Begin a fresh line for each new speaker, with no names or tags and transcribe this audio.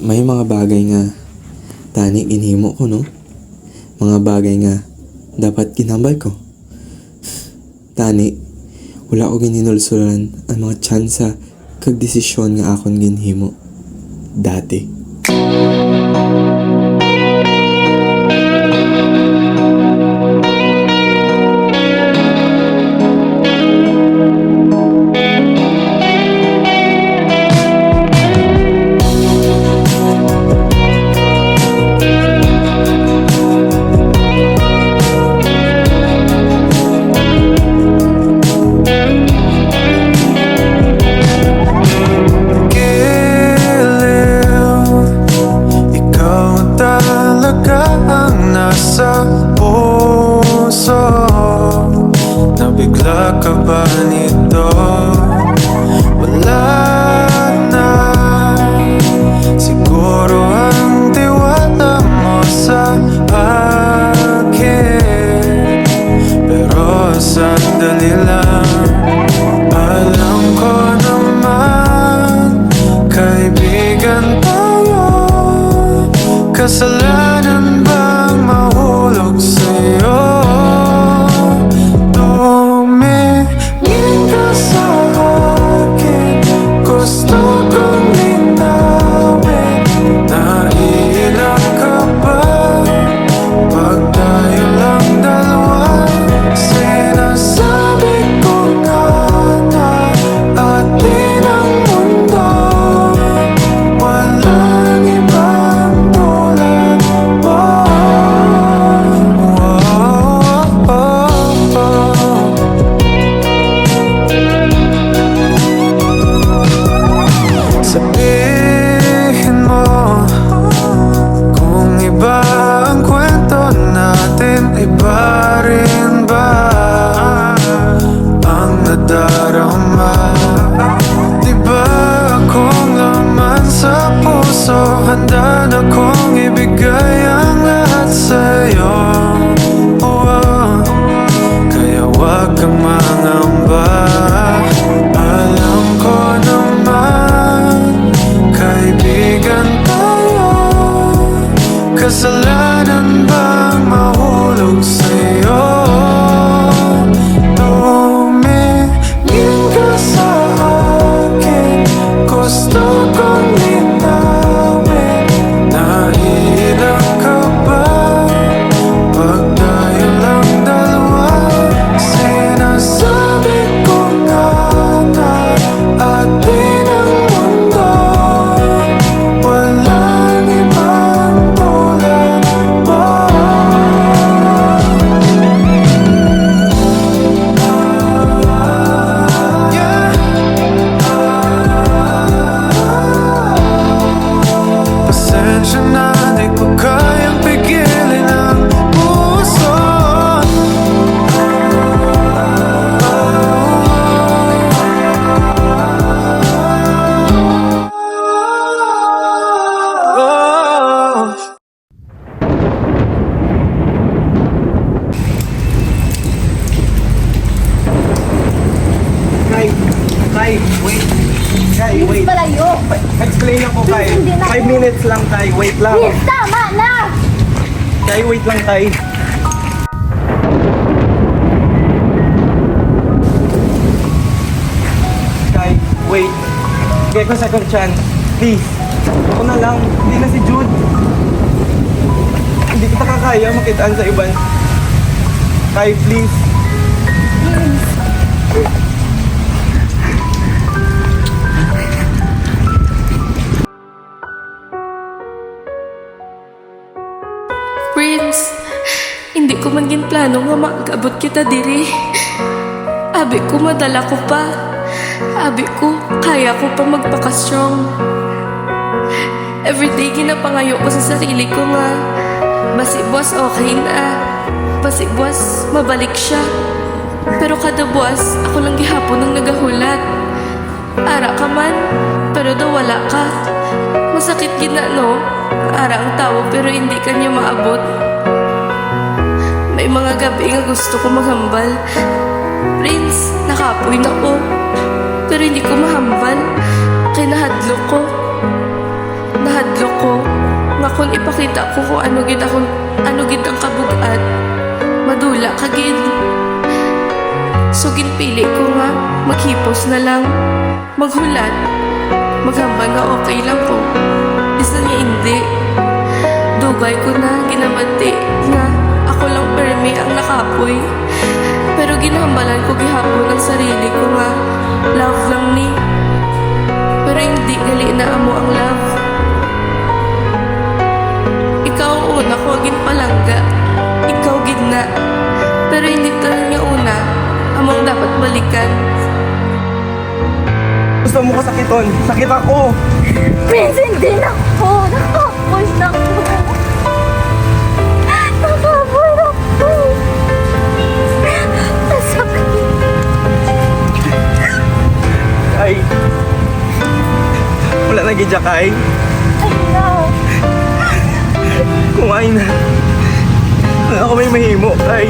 May mga bagay nga tani ginhimo ko, no? Mga bagay nga dapat ginambal ko. Tani, wala ko gininulsuran ang mga tsansa kag desisyon nga akon ginhimo dati.
Nabigla ka ba nito? Wala na siguro ang tiwala mo sa akin. Pero sandali lang, alam ko naman kaibigan tayo. Kasalanan bang mahulog sa'yo? Sabihin mo kung iba ang kwento natin, iba rin ba ang nadarama? Diba akong laman sa puso, handa na kong ibigay ang lahat sa'yo. Kaya wag kang mangamba, alam ko naman kaibigan tayo. Kasalanan bang mahulog sa'yo? Tumingin ka sa akin, gusto kong linawin. Naiilang ka ba pag tayo lang dalawa? Sinasabi ko nga na atin ang mundo, walang ibang tulad mo. Pasensya na, di ko kayang pigilin ang puso.
Kai, wait. Kai, wait.
Malayo.
Explain ako, Kai.
Hindi na
5
ako.
minutes lang, Kai. Wait lang.
Please, tama na!
Kai, wait lang, Kai. Kai, wait. Bigay ko second chance. Please. Ako na lang. Hindi na si Jude. Hindi kita kakaya makitaan sa iban. Kai, please.
Prince, hindi ko man ginplano nga mag-abot kita diri. Abi ko madala ko pa. Abi ko kaya ko pa magpaka-strong. Everyday ginapangayo ko sa sarili ko nga basi boss okay na. Basi boss mabalik siya. Pero kada boss ako lang gihapon ang nagahulat. Ara ka man, pero daw wala ka. Masakit gina no? Ara ang tawo pero hindi kanya maabot. May mga gabi nga gusto ko maghambal. Prince, nakapoy na ko. Pero hindi ko mahambal. Kaya nahadlok ko. Nahadlok ko Pakita ko kung ano gid ang kabugat. Madula ka gid. So ginpili ko nga maghipos na lang, maghulat, maghambal nga okay lang ko. Isa niya hindi. Dugay ko na ginabati nga ako lang permi ang nakapoy. Pero ginhambalan ko gihapon ang sarili ko nga love lang ni. Pero hindi gali na amo ang love. Ikaw ang una ko agin palangga. Ikaw gid na. Pero hindi to nga una among dapat balikan.
Gusto mo ko sakiton? Sakit ako!
Prince, hindi na ako. Nakapoy na ako. Nakapoy na ako. Masakit.
Ay! Wala na gidya kay.
Ano?
Kung ay na. Wala ako may mahimo kay.